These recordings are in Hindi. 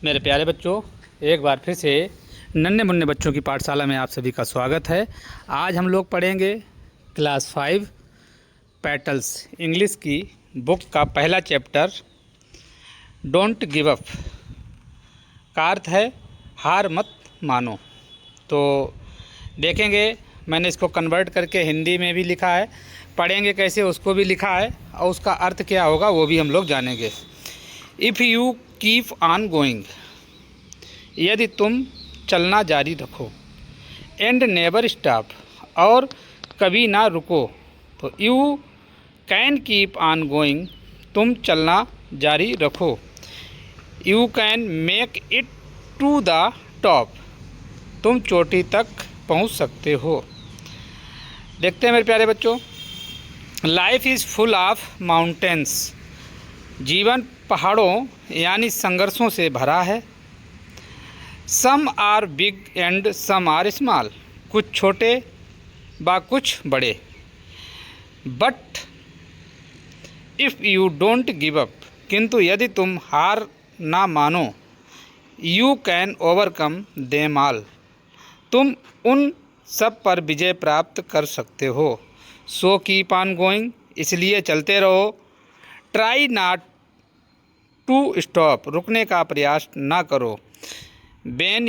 मेरे प्यारे बच्चों, एक बार फिर से नन्हे मुन्ने बच्चों की पाठशाला में आप सभी का स्वागत है। आज हम लोग पढ़ेंगे क्लास 5 पेटल्स इंग्लिश की बुक का पहला चैप्टर डोंट गिव अप का अर्थ है हार मत मानो। तो देखेंगे, मैंने इसको कन्वर्ट करके हिंदी में भी लिखा है, पढ़ेंगे कैसे उसको भी लिखा है और उसका अर्थ क्या होगा वो भी हम लोग जानेंगे। If you keep on going, यदि तुम चलना जारी रखो, एंड नेवर स्टॉप, और कभी ना रुको, तो you can keep on going, तुम चलना जारी रखो, you can make it to the top, तुम चोटी तक पहुंच सकते हो। देखते हैं मेरे प्यारे बच्चों, life is full of mountains, जीवन पहाड़ों यानी संघर्षों से भरा है। Some are big and some are small, कुछ छोटे व कुछ बड़े। But if you don't give up, किंतु यदि तुम हार ना मानो, you can overcome them all, तुम उन सब पर विजय प्राप्त कर सकते हो। सो कीप ऑन गोइंग, इसलिए चलते रहो। ट्राई नॉट टू स्टॉप, रुकने का प्रयास ना करो। When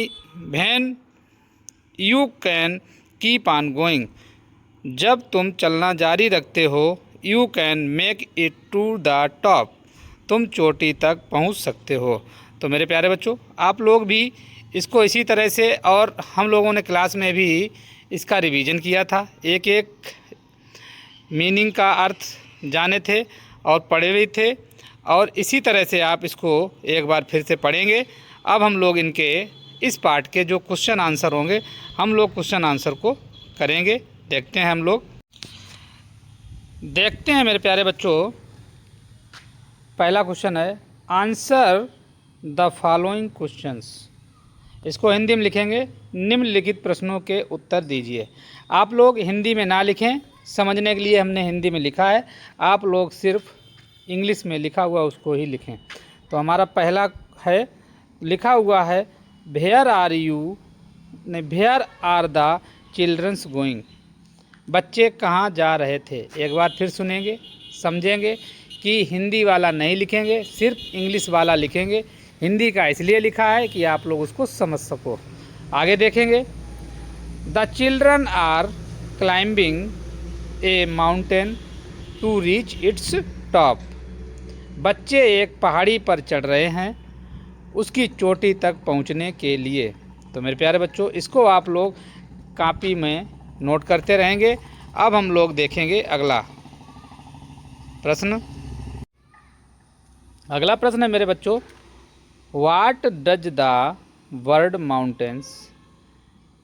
you can keep on going, जब तुम चलना जारी रखते हो, you can make it to the top, तुम चोटी तक पहुंच सकते हो। तो मेरे प्यारे बच्चों, आप लोग भी इसको इसी तरह से, और हम लोगों ने क्लास में भी इसका रिवीजन किया था, एक एक मीनिंग का अर्थ जाने थे और पढ़े भी थे, और इसी तरह से आप इसको एक बार फिर से पढ़ेंगे। अब हम लोग इनके इस पार्ट के जो क्वेश्चन आंसर होंगे, हम लोग क्वेश्चन आंसर को करेंगे। देखते हैं, हम लोग देखते हैं मेरे प्यारे बच्चों। पहला क्वेश्चन है, आंसर द फॉलोइंग क्वेश्चंस। इसको हिंदी में लिखेंगे, निम्नलिखित प्रश्नों के उत्तर दीजिए। आप लोग हिंदी में ना लिखें, समझने के लिए हमने हिंदी में लिखा है, आप लोग सिर्फ इंग्लिश में लिखा हुआ उसको ही लिखें। तो हमारा पहला है, लिखा हुआ है where are you, where are the childrens going, बच्चे कहाँ जा रहे थे। एक बार फिर सुनेंगे, समझेंगे कि हिंदी वाला नहीं लिखेंगे, सिर्फ इंग्लिश वाला लिखेंगे। हिंदी का इसलिए लिखा है कि आप लोग उसको समझ सको। आगे देखेंगे, the children are climbing a mountain to reach its top, बच्चे एक पहाड़ी पर चढ़ रहे हैं उसकी चोटी तक पहुंचने के लिए। तो मेरे प्यारे बच्चों, इसको आप लोग कॉपी में नोट करते रहेंगे। अब हम लोग देखेंगे अगला प्रश्न। अगला प्रश्न है मेरे बच्चों, what does the word mountains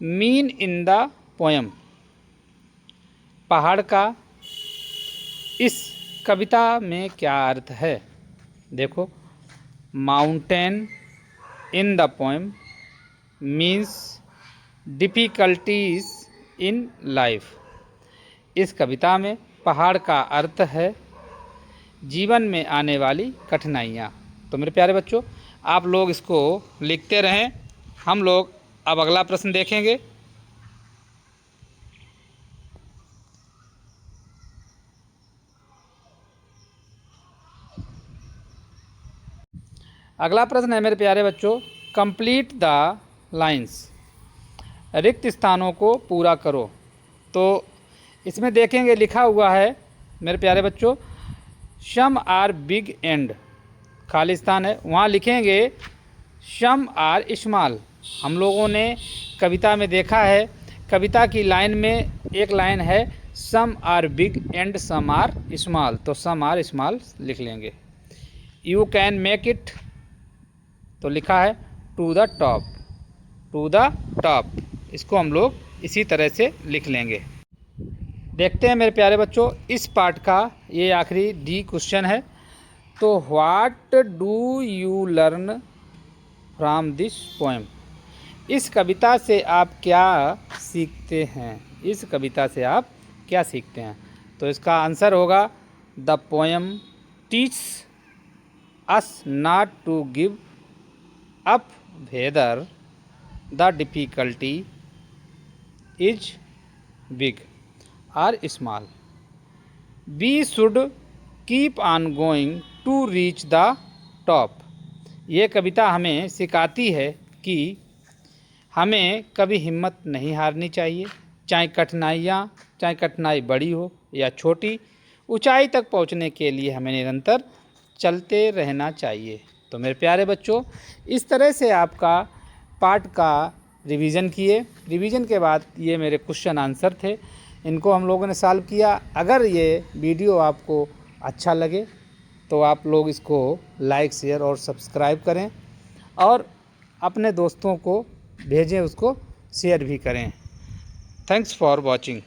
mean in the poem, पहाड़ का इस कविता में क्या अर्थ है। देखो, mountain in the poem means difficulties in life, इस कविता में पहाड़ का अर्थ है जीवन में आने वाली कठिनाइयाँ। तो मेरे प्यारे बच्चों, आप लोग इसको लिखते रहें। हम लोग अब अगला प्रश्न देखेंगे। अगला प्रश्न है मेरे प्यारे बच्चों, कंप्लीट द लाइंस, रिक्त स्थानों को पूरा करो। तो इसमें देखेंगे, लिखा हुआ है मेरे प्यारे बच्चों, सम आर बिग एंड, खाली स्थान है, वहाँ लिखेंगे सम आर स्मॉल। हम लोगों ने कविता में देखा है, कविता की लाइन में एक लाइन है some are big and some are small, तो सम आर स्मॉल लिख लेंगे। यू कैन मेक इट, तो लिखा है to the top, to the top, इसको हम लोग इसी तरह से लिख लेंगे। देखते हैं मेरे प्यारे बच्चों, इस पार्ट का ये आखिरी डी क्वेश्चन है। तो what do you learn from this poem, इस कविता से आप क्या सीखते हैं, इस कविता से आप क्या सीखते हैं। तो इसका आंसर होगा, the poem teach us not to give up whether the difficulty is big or small. We should keep on going to reach the top. ये कविता हमें सिखाती है कि हमें कभी हिम्मत नहीं हारनी चाहिए, चाहे कठिनाई बड़ी हो या छोटी, ऊंचाई तक पहुंचने के लिए हमें निरंतर चलते रहना चाहिए। तो मेरे प्यारे बच्चों, इस तरह से आपका पाठ का रिवीजन किए। रिवीजन के बाद ये मेरे क्वेश्चन आंसर थे, इनको हम लोगों ने सॉल्व किया। अगर ये वीडियो आपको अच्छा लगे तो आप लोग इसको लाइक, शेयर और सब्सक्राइब करें और अपने दोस्तों को भेजें, उसको शेयर भी करें। Thanks for watching.